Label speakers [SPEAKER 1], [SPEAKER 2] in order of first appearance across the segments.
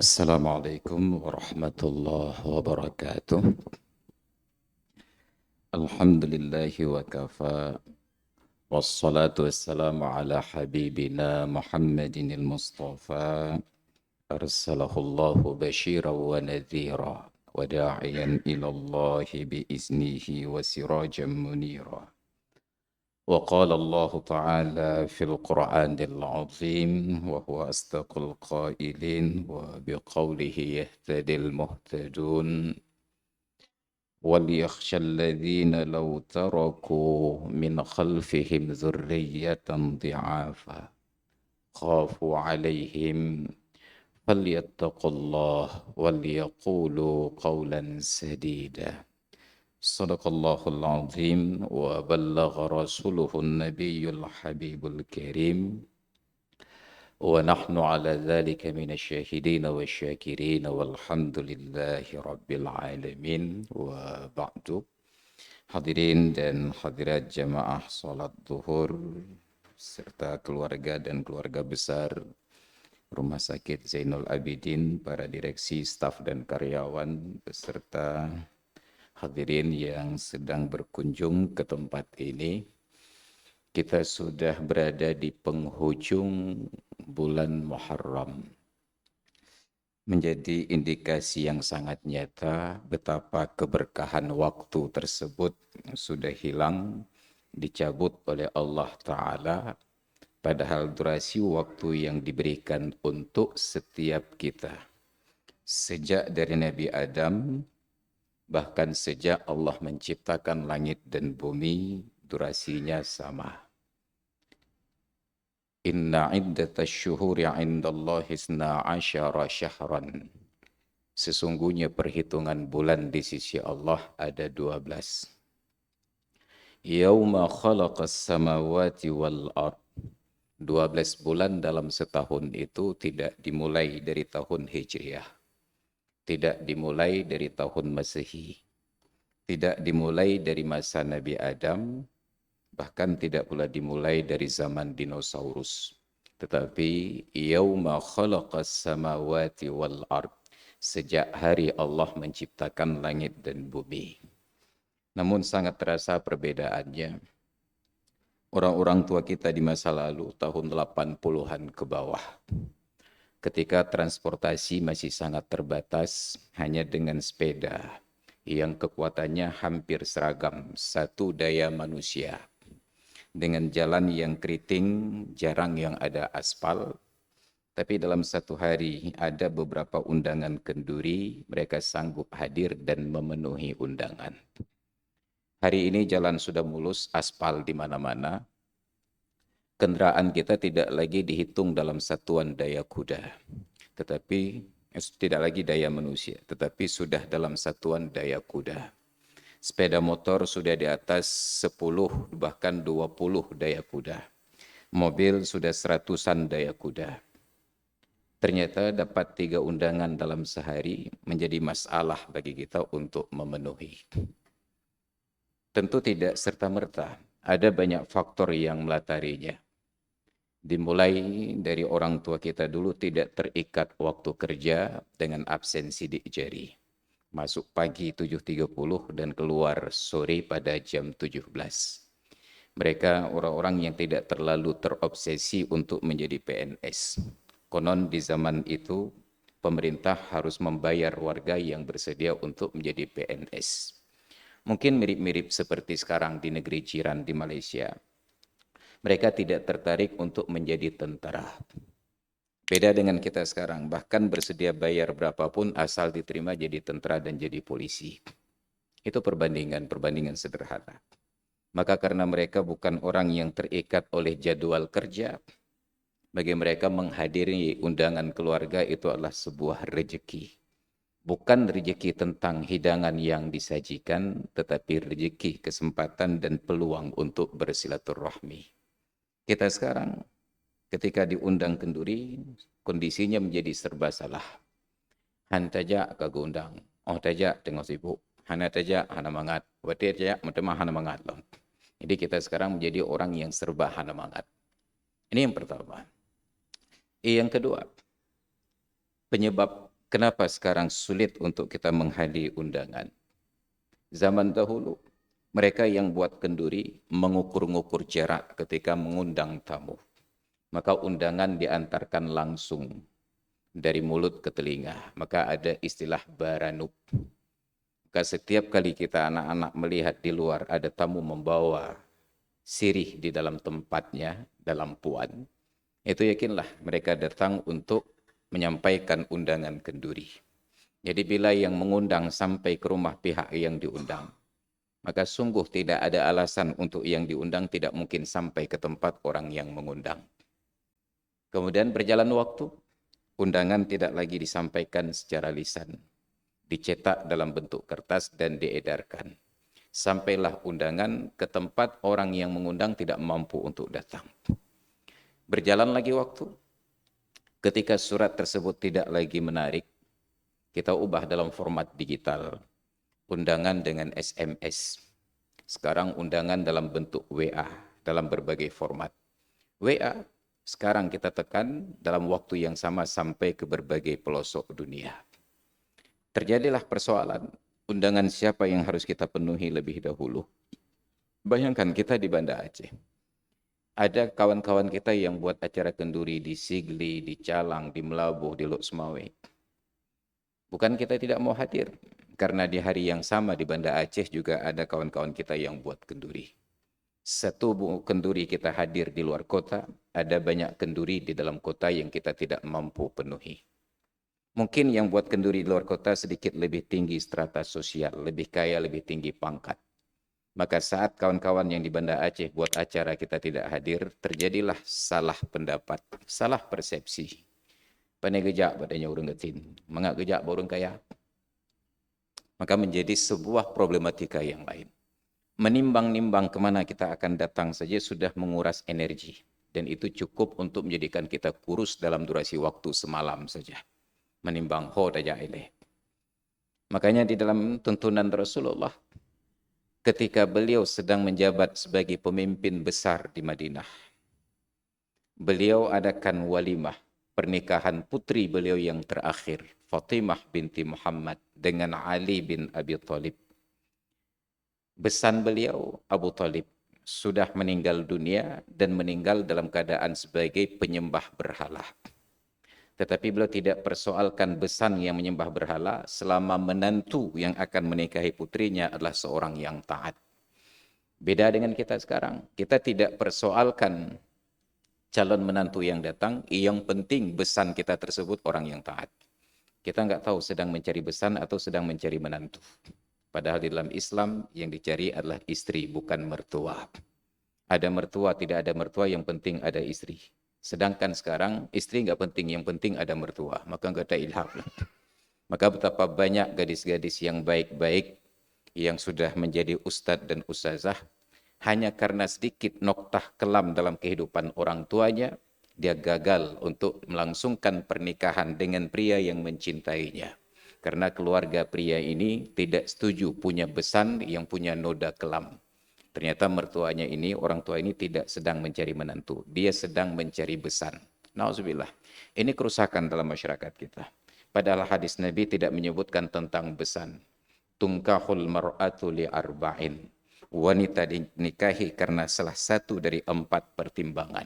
[SPEAKER 1] Assalamualaikum warahmatullahi wabarakatuh. Alhamdulillahi wa kafa. Wassalatu wassalamu ala habibina Muhammadin al-Mustafa. Arsalahu Allahu bashiran wa nadhira. Wa da'iyan ila Allahi biiznihi wa sirajan munira. وقال الله تعالى في القرآن العظيم وهو أصدق القائلين وبقوله يهتدي المهتدون وليخشى الذين لو تركوا من خلفهم ذرية ضعافا خافوا عليهم فليتقوا الله وليقولوا قولا سديدا. صدق الله العظيم وبلغ رسوله النبي الحبيب الكريم ونحن على ذلك من الشاهدين والشاكرين والحمد لله رب العالمين. وبعد. Hadirin dan hadirat jamaah salat zuhur serta keluarga dan keluarga besar Rumah Sakit Zainul Abidin, para direksi, staf dan karyawan beserta hadirin yang sedang berkunjung ke tempat ini. Kita sudah berada di penghujung bulan Muharram. Menjadi indikasi yang sangat nyata betapa keberkahan waktu tersebut sudah hilang, dicabut oleh Allah Ta'ala. Padahal durasi waktu yang diberikan untuk setiap kita, sejak dari Nabi Adam, bahkan sejak Allah menciptakan langit dan bumi, durasinya sama. Inna iddatash syuhuri 'indallahi 12 syahran. Sesungguhnya perhitungan bulan di sisi Allah ada 12. Yauma khalaqas samawati wal ard. 12 bulan dalam setahun itu tidak dimulai dari tahun Hijriah. Tidak dimulai dari tahun Masehi. Tidak dimulai dari masa Nabi Adam, bahkan tidak pula dimulai dari zaman dinosaurus. Tetapi yauma khalaqas samawati wal ard, sejak hari Allah menciptakan langit dan bumi. Namun sangat terasa perbedaannya. Orang-orang tua kita di masa lalu, tahun 80-an ke bawah, ketika transportasi masih sangat terbatas, hanya dengan sepeda yang kekuatannya hampir seragam satu daya manusia, dengan jalan yang keriting, jarang yang ada aspal. Tapi dalam satu hari ada beberapa undangan kenduri, mereka sanggup hadir dan memenuhi undangan. Hari ini jalan sudah mulus, aspal di mana-mana. Kendaraan kita tidak lagi dihitung dalam satuan daya kuda, tetapi tidak lagi daya manusia, tetapi sudah dalam satuan daya kuda. Sepeda motor sudah di atas 10 bahkan 20 daya kuda. Mobil sudah seratusan daya kuda. Ternyata dapat 3 undangan dalam sehari menjadi masalah bagi kita untuk memenuhi. Tentu tidak serta-merta, ada banyak faktor yang melatarinya. Dimulai dari orang tua kita dulu tidak terikat waktu kerja dengan absensi di jari. Masuk pagi 7.30 dan keluar sore pada jam 17. Mereka orang-orang yang tidak terlalu terobsesi untuk menjadi PNS. Konon di zaman itu pemerintah harus membayar warga yang bersedia untuk menjadi PNS. Mungkin mirip-mirip seperti sekarang di negeri jiran di Malaysia. Mereka tidak tertarik untuk menjadi tentara. Beda dengan kita sekarang, bahkan bersedia bayar berapapun asal diterima jadi tentara dan jadi polisi. Itu perbandingan sederhana. Maka karena mereka bukan orang yang terikat oleh jadwal kerja, bagi mereka menghadiri undangan keluarga itu adalah sebuah rejeki. Bukan rejeki tentang hidangan yang disajikan, tetapi rejeki, kesempatan dan peluang untuk bersilaturahmi. Kita sekarang ketika diundang kenduri, kondisinya menjadi serba salah. Han tajak kagundang, oh tajak tengok sibuk, hana tajak hana mangat, wati tajak mentemah hana mangat loh. Jadi kita sekarang menjadi orang yang serba hana mangat. Ini yang pertama. Yang kedua, penyebab Kenapa sekarang sulit untuk kita menghadiri undangan? Zaman dahulu, mereka yang buat kenduri mengukur-ngukur jarak ketika mengundang tamu. Maka undangan diantarkan langsung dari mulut ke telinga. Maka ada istilah baranub. Maka setiap kali kita anak-anak melihat di luar ada tamu membawa sirih di dalam tempatnya, dalam puan, itu yakinlah mereka datang untuk menyampaikan undangan kenduri. Jadi bila yang mengundang sampai ke rumah pihak yang diundang, maka sungguh tidak ada alasan untuk yang diundang tidak mungkin sampai ke tempat orang yang mengundang. Kemudian berjalan waktu, undangan tidak lagi disampaikan secara lisan, dicetak dalam bentuk kertas dan diedarkan. Sampailah undangan ke tempat orang yang mengundang tidak mampu untuk datang. Berjalan lagi waktu, ketika surat tersebut tidak lagi menarik, kita ubah dalam format digital, undangan dengan SMS. Sekarang undangan dalam bentuk WA, dalam berbagai format. WA, sekarang kita tekan dalam waktu yang sama sampai ke berbagai pelosok dunia. Terjadilah persoalan, undangan siapa yang harus kita penuhi lebih dahulu. Bayangkan kita di Banda Aceh. Ada kawan-kawan kita yang buat acara kenduri di Sigli, di Calang, di Melabuh, di Lok Semawe. Bukan kita tidak mau hadir, karena di hari yang sama di Banda Aceh juga ada kawan-kawan kita yang buat kenduri. Satu kenduri kita hadir di luar kota, ada banyak kenduri di dalam kota yang kita tidak mampu penuhi. Mungkin yang buat kenduri di luar kota sedikit lebih tinggi strata sosial, lebih kaya, lebih tinggi pangkat. Maka saat kawan-kawan yang di Banda Aceh buat acara kita tidak hadir, terjadilah salah pendapat, salah persepsi. Pandai gejak badannya orang getin, mengak gejak orang kaya. Maka menjadi sebuah problematika yang lain. Menimbang-nimbang kemana kita akan datang saja sudah menguras energi. Dan itu cukup untuk menjadikan kita kurus dalam durasi waktu semalam saja. Menimbang ho daja ileh. Makanya di dalam tuntunan Rasulullah, ketika beliau sedang menjabat sebagai pemimpin besar di Madinah, beliau adakan walimah pernikahan putri beliau yang terakhir, Fatimah binti Muhammad dengan Ali bin Abi Thalib. Besan beliau, Abu Thalib, sudah meninggal dunia dan meninggal dalam keadaan sebagai penyembah berhala. Tetapi beliau tidak persoalkan besan yang menyembah berhala selama menantu yang akan menikahi putrinya adalah seorang yang taat. Beda dengan kita sekarang, kita tidak persoalkan calon menantu yang datang, yang penting besan kita tersebut orang yang taat. Kita nggak tahu sedang mencari besan atau sedang mencari menantu. Padahal di dalam Islam yang dicari adalah istri, bukan mertua. Ada mertua, tidak ada mertua, yang penting ada istri. Sedangkan sekarang istri nggak penting, yang penting ada mertua. Maka nggak ada ilham. Maka betapa banyak gadis-gadis yang baik-baik yang sudah menjadi ustadz dan ustazah, hanya karena sedikit noktah kelam dalam kehidupan orang tuanya, dia gagal untuk melangsungkan pernikahan dengan pria yang mencintainya. Karena keluarga pria ini tidak setuju punya besan yang punya noda kelam. Ternyata mertuanya ini, orang tua ini tidak sedang mencari menantu. Dia sedang mencari besan. Nauzubillah. Ini kerusakan dalam masyarakat kita. Padahal hadis Nabi tidak menyebutkan tentang besan. Tungkahul mar'atu li arba'in. Wanita dinikahi karena salah satu dari 4 pertimbangan.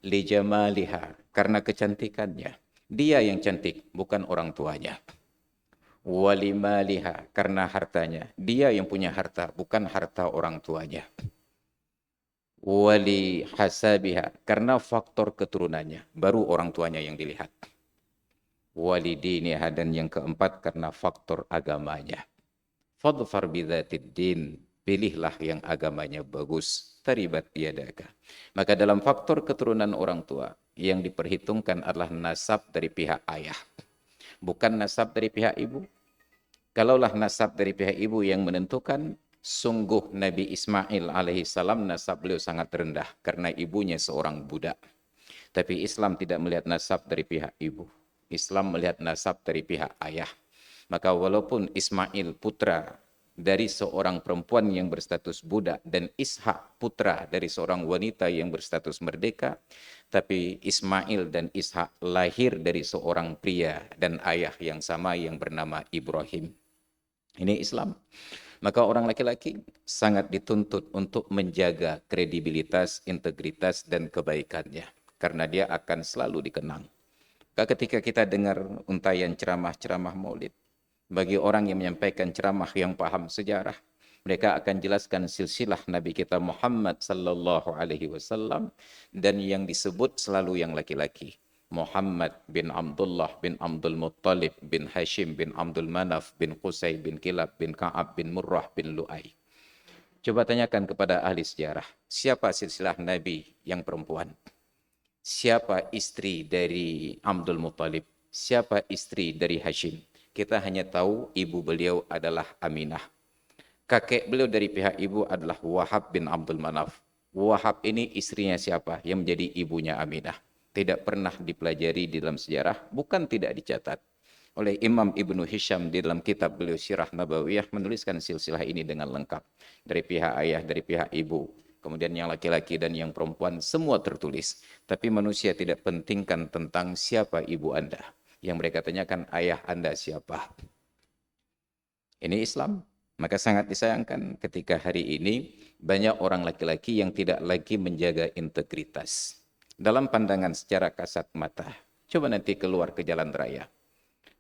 [SPEAKER 1] Li jamaliha, karena kecantikannya. Dia yang cantik, bukan orang tuanya. Walimaliha, karena hartanya. Dia yang punya harta, bukan harta orang tuanya. Wali hasabiha, karena faktor keturunannya, baru orang tuanya yang dilihat. Wali diniha, dan yang keempat karena faktor agamanya. Fadfar bidzatid din, pilihlah yang agamanya bagus. Taribat yadaka. Maka dalam faktor keturunan orang tua, yang diperhitungkan adalah nasab dari pihak ayah, bukan nasab dari pihak ibu. Kalaulah nasab dari pihak ibu yang menentukan, sungguh Nabi Ismail alaihissalam nasab beliau sangat rendah karena ibunya seorang budak. Tapi Islam tidak melihat nasab dari pihak ibu. Islam melihat nasab dari pihak ayah. Maka walaupun Ismail putra dari seorang perempuan yang berstatus budak dan Ishak putra dari seorang wanita yang berstatus merdeka, tapi Ismail dan Ishak lahir dari seorang pria dan ayah yang sama yang bernama Ibrahim. Ini Islam. Maka orang laki-laki sangat dituntut untuk menjaga kredibilitas, integritas, dan kebaikannya. Karena dia akan selalu dikenang. Ketika kita dengar untayan ceramah-ceramah maulid, bagi orang yang menyampaikan ceramah yang paham sejarah, mereka akan jelaskan silsilah Nabi kita Muhammad sallallahu alaihi wasallam, dan yang disebut selalu yang laki-laki. Muhammad bin Abdullah bin Abdul Muttalib bin Hashim bin Abdul Manaf bin Qusay bin Kilab bin Ka'ab bin Murrah bin Lu'ay. Coba tanyakan kepada ahli sejarah, siapa silsilah Nabi yang perempuan? Siapa istri dari Abdul Muttalib? Siapa istri dari Hashim? Kita hanya tahu ibu beliau adalah Aminah. Kakek beliau dari pihak ibu adalah Wahab bin Abdul Manaf. Wahab ini istrinya siapa? Yang menjadi ibunya Aminah. Tidak pernah dipelajari di dalam sejarah, bukan tidak dicatat. Oleh Imam Ibnu Hisham di dalam kitab beliau Sirah Nabawiyah menuliskan silsilah ini dengan lengkap. Dari pihak ayah, dari pihak ibu. Kemudian yang laki-laki dan yang perempuan semua tertulis. Tapi manusia tidak pentingkan tentang siapa ibu Anda. Yang mereka tanyakan ayah Anda siapa. Ini Islam. Maka sangat disayangkan ketika hari ini banyak orang laki-laki yang tidak lagi menjaga integritas. Dalam pandangan secara kasat mata, coba nanti keluar ke jalan raya.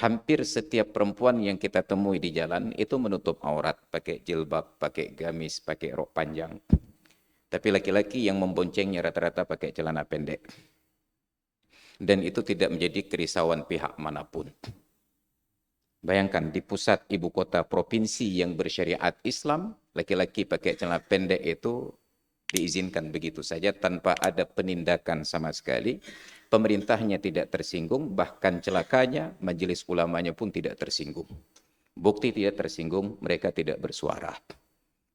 [SPEAKER 1] Hampir setiap perempuan yang kita temui di jalan itu menutup aurat, pakai jilbab, pakai gamis, pakai rok panjang. Tapi laki-laki yang memboncengnya rata-rata pakai celana pendek. Dan itu tidak menjadi kerisauan pihak manapun. Bayangkan di pusat ibu kota provinsi yang bersyariat Islam, laki-laki pakai celana pendek itu diizinkan begitu saja tanpa ada penindakan sama sekali. Pemerintahnya tidak tersinggung, bahkan celakanya majelis ulamanya pun tidak tersinggung. Bukti tidak tersinggung, mereka tidak bersuara.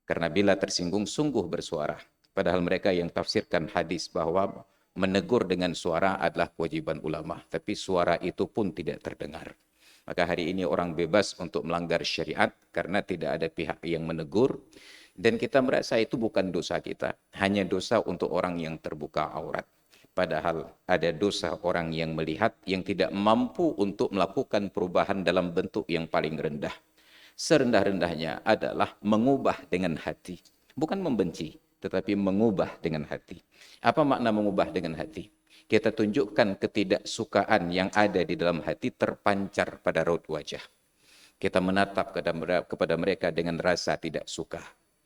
[SPEAKER 1] Karena bila tersinggung sungguh bersuara. Padahal mereka yang tafsirkan hadis bahwa menegur dengan suara adalah kewajiban ulama, tapi suara itu pun tidak terdengar. Maka hari ini orang bebas untuk melanggar syariat karena tidak ada pihak yang menegur. Dan kita merasa itu bukan dosa kita, hanya dosa untuk orang yang terbuka aurat. Padahal ada dosa orang yang melihat yang tidak mampu untuk melakukan perubahan dalam bentuk yang paling rendah. Serendah-rendahnya adalah mengubah dengan hati. Bukan membenci, tetapi mengubah dengan hati. Apa makna mengubah dengan hati? Kita tunjukkan ketidaksukaan yang ada di dalam hati terpancar pada raut wajah. Kita menatap kepada mereka dengan rasa tidak suka.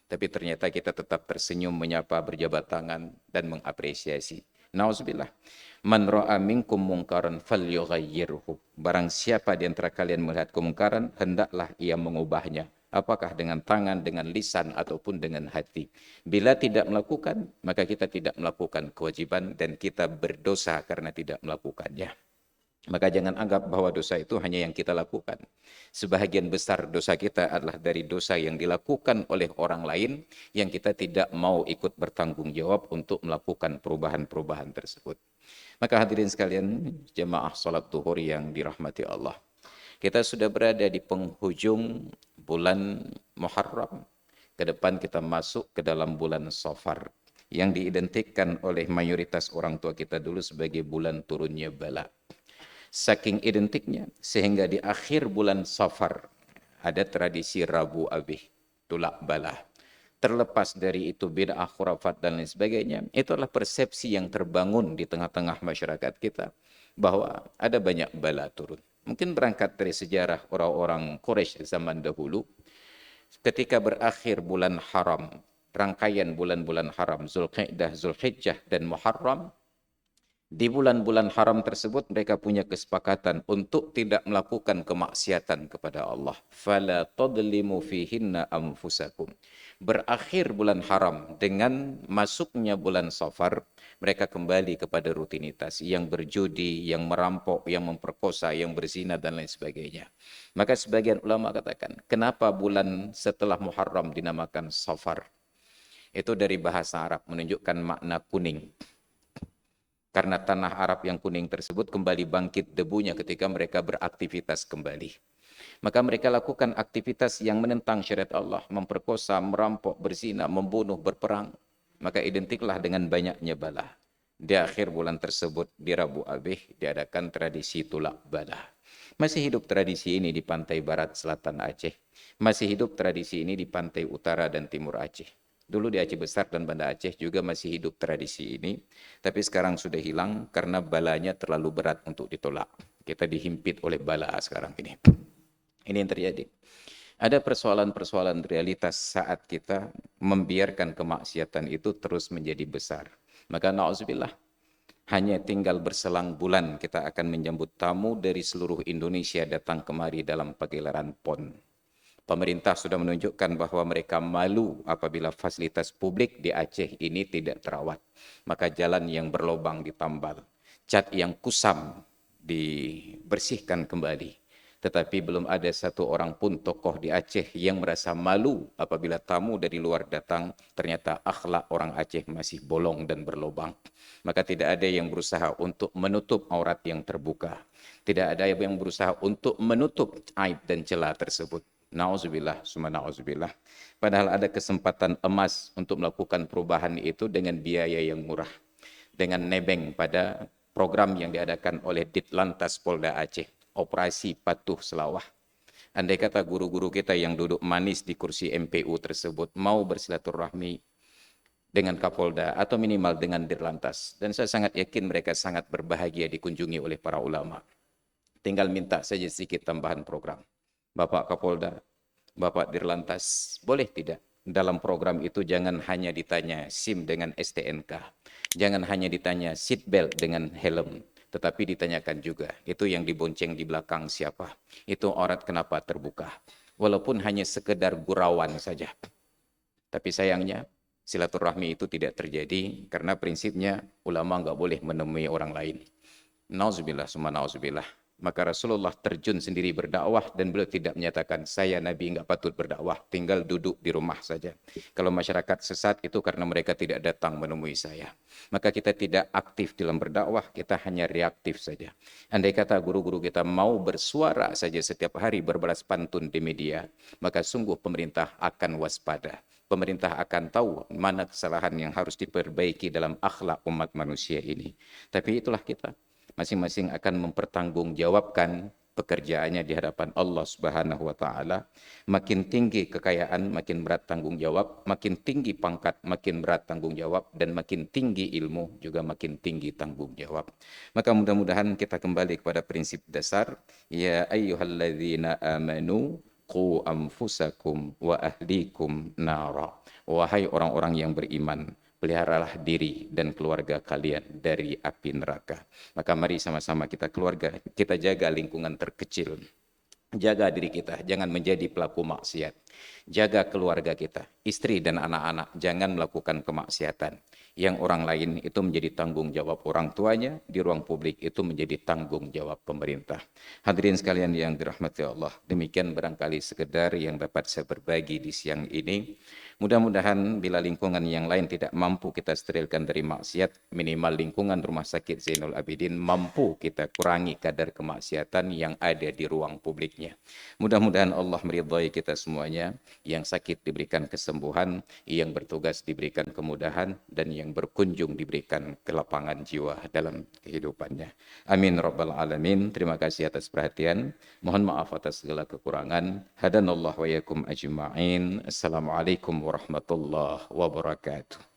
[SPEAKER 1] Tapi ternyata kita tetap tersenyum, menyapa, berjabat tangan, dan mengapresiasi. Nauzubillah. Man ra'a minkum mungkaran falyughayyirhu. Barang siapa di antara kalian melihat kemungkaran, hendaklah ia mengubahnya. Apakah dengan tangan, dengan lisan, ataupun dengan hati. Bila tidak melakukan, maka kita tidak melakukan kewajiban dan kita berdosa karena tidak melakukannya. Maka jangan anggap bahwa dosa itu hanya yang kita lakukan. Sebahagian besar dosa kita adalah dari dosa yang dilakukan oleh orang lain yang kita tidak mau ikut bertanggung jawab untuk melakukan perubahan-perubahan tersebut. Maka hadirin sekalian, jemaah salat zuhur yang dirahmati Allah. Kita sudah berada di penghujung bulan Muharram. Ke depan kita masuk ke dalam bulan Safar yang diidentikan oleh mayoritas orang tua kita dulu sebagai bulan turunnya bala. Saking identiknya sehingga di akhir bulan Safar ada tradisi Rabu Abih, tulak bala. Terlepas dari itu bid'ah, khurafat dan lain sebagainya, itu adalah persepsi yang terbangun di tengah-tengah masyarakat kita bahwa ada banyak bala turun. Mungkin berangkat dari sejarah orang-orang Quraisy zaman dahulu, ketika berakhir bulan haram, rangkaian bulan-bulan haram, Zulqa'dah, Zulhijjah dan Muharram, di bulan-bulan haram tersebut mereka punya kesepakatan untuk tidak melakukan kemaksiatan kepada Allah. Fala tadlimu fihinna anfusakum. Berakhir bulan haram dengan masuknya bulan Safar, mereka kembali kepada rutinitas yang berjudi, yang merampok, yang memperkosa, yang berzina dan lain sebagainya. Maka sebagian ulama katakan, kenapa bulan setelah Muharram dinamakan Safar? Itu dari bahasa Arab menunjukkan makna kuning. Karena tanah Arab yang kuning tersebut kembali bangkit debunya ketika mereka beraktivitas kembali. Maka mereka lakukan aktivitas yang menentang syariat Allah, memperkosa, merampok, berzina, membunuh, berperang. Maka identiklah dengan banyaknya bala. Di akhir bulan tersebut, di Rabu Abih, diadakan tradisi tulak bala. Masih hidup tradisi ini di pantai barat selatan Aceh. Masih hidup tradisi ini di pantai utara dan timur Aceh. Dulu di Aceh Besar dan Banda Aceh juga masih hidup tradisi ini, tapi sekarang sudah hilang karena balanya terlalu berat untuk ditolak. Kita dihimpit oleh bala sekarang ini. Ini yang terjadi. Ada persoalan-persoalan realitas saat kita membiarkan kemaksiatan itu terus menjadi besar. Maka na'udzubillah, hanya tinggal berselang bulan kita akan menyambut tamu dari seluruh Indonesia datang kemari dalam pagelaran PON. Pemerintah sudah menunjukkan bahwa mereka malu apabila fasilitas publik di Aceh ini tidak terawat. Maka jalan yang berlobang ditambal, cat yang kusam dibersihkan kembali. Tetapi belum ada satu orang pun tokoh di Aceh yang merasa malu apabila tamu dari luar datang, ternyata akhlak orang Aceh masih bolong dan berlobang. Maka tidak ada yang berusaha untuk menutup aurat yang terbuka. Tidak ada yang berusaha untuk menutup aib dan celah tersebut. Nauzubillah, summa nauzubillah. Padahal ada kesempatan emas untuk melakukan perubahan itu dengan biaya yang murah. Dengan nebeng pada program yang diadakan oleh Ditlantas Polda Aceh, Operasi Patuh Selawah. Andai kata guru-guru kita yang duduk manis di kursi MPU tersebut mau bersilaturahmi dengan Kapolda atau minimal dengan Ditlantas, dan saya sangat yakin mereka sangat berbahagia dikunjungi oleh para ulama. Tinggal minta saja sedikit tambahan program. Bapak Kapolda, Bapak Dirlantas, boleh tidak dalam program itu jangan hanya ditanya SIM dengan STNK, jangan hanya ditanya seat belt dengan helm, tetapi ditanyakan juga, itu yang dibonceng di belakang siapa? Itu aurat kenapa terbuka? Walaupun hanya sekedar gurauan saja. Tapi sayangnya, silaturahmi itu tidak terjadi karena prinsipnya ulama nggak boleh menemui orang lain. Nauzubillah, summa nauzubillah. Maka Rasulullah terjun sendiri berdakwah dan beliau tidak menyatakan saya Nabi enggak patut berdakwah, tinggal duduk di rumah saja. Kalau masyarakat sesat itu karena mereka tidak datang menemui saya. Maka kita tidak aktif dalam berdakwah, kita hanya reaktif saja. Andai kata guru-guru kita mau bersuara saja setiap hari berbalas pantun di media, maka sungguh pemerintah akan waspada. Pemerintah akan tahu mana kesalahan yang harus diperbaiki dalam akhlak umat manusia ini. Tapi itulah kita. Masing-masing akan mempertanggungjawabkan pekerjaannya di hadapan Allah Subhanahu wa taala. Makin tinggi kekayaan, makin berat tanggung jawab, makin tinggi pangkat, makin berat tanggung jawab, dan makin tinggi ilmu juga makin tinggi tanggung jawab. Maka mudah-mudahan kita kembali kepada prinsip dasar, ya ayyuhalladzina amanu qu anfusakum wa ahlikum nara. Wahai orang-orang yang beriman, peliharalah diri dan keluarga kalian dari api neraka. Maka mari sama-sama kita jaga lingkungan terkecil. Jaga diri kita, jangan menjadi pelaku maksiat. Jaga keluarga kita, istri dan anak-anak, jangan melakukan kemaksiatan. Yang orang lain itu menjadi tanggung jawab orang tuanya, di ruang publik itu menjadi tanggung jawab pemerintah. Hadirin sekalian yang dirahmati Allah, demikian barangkali sekedar yang dapat saya berbagi di siang ini. Mudah-mudahan bila lingkungan yang lain tidak mampu kita sterilkan dari maksiat, minimal lingkungan Rumah Sakit Zainul Abidin mampu kita kurangi kadar kemaksiatan yang ada di ruang publiknya. Mudah-mudahan Allah meridhai kita semuanya, yang sakit diberikan kesembuhan, yang bertugas diberikan kemudahan, dan yang berkunjung diberikan kelapangan jiwa dalam kehidupannya. Amin Rabbal Alamin. Terima kasih atas perhatian. Mohon maaf atas segala kekurangan. Hadanallah wa yakum ajma'in. Assalamualaikum warahmatullahi wabarakatuh.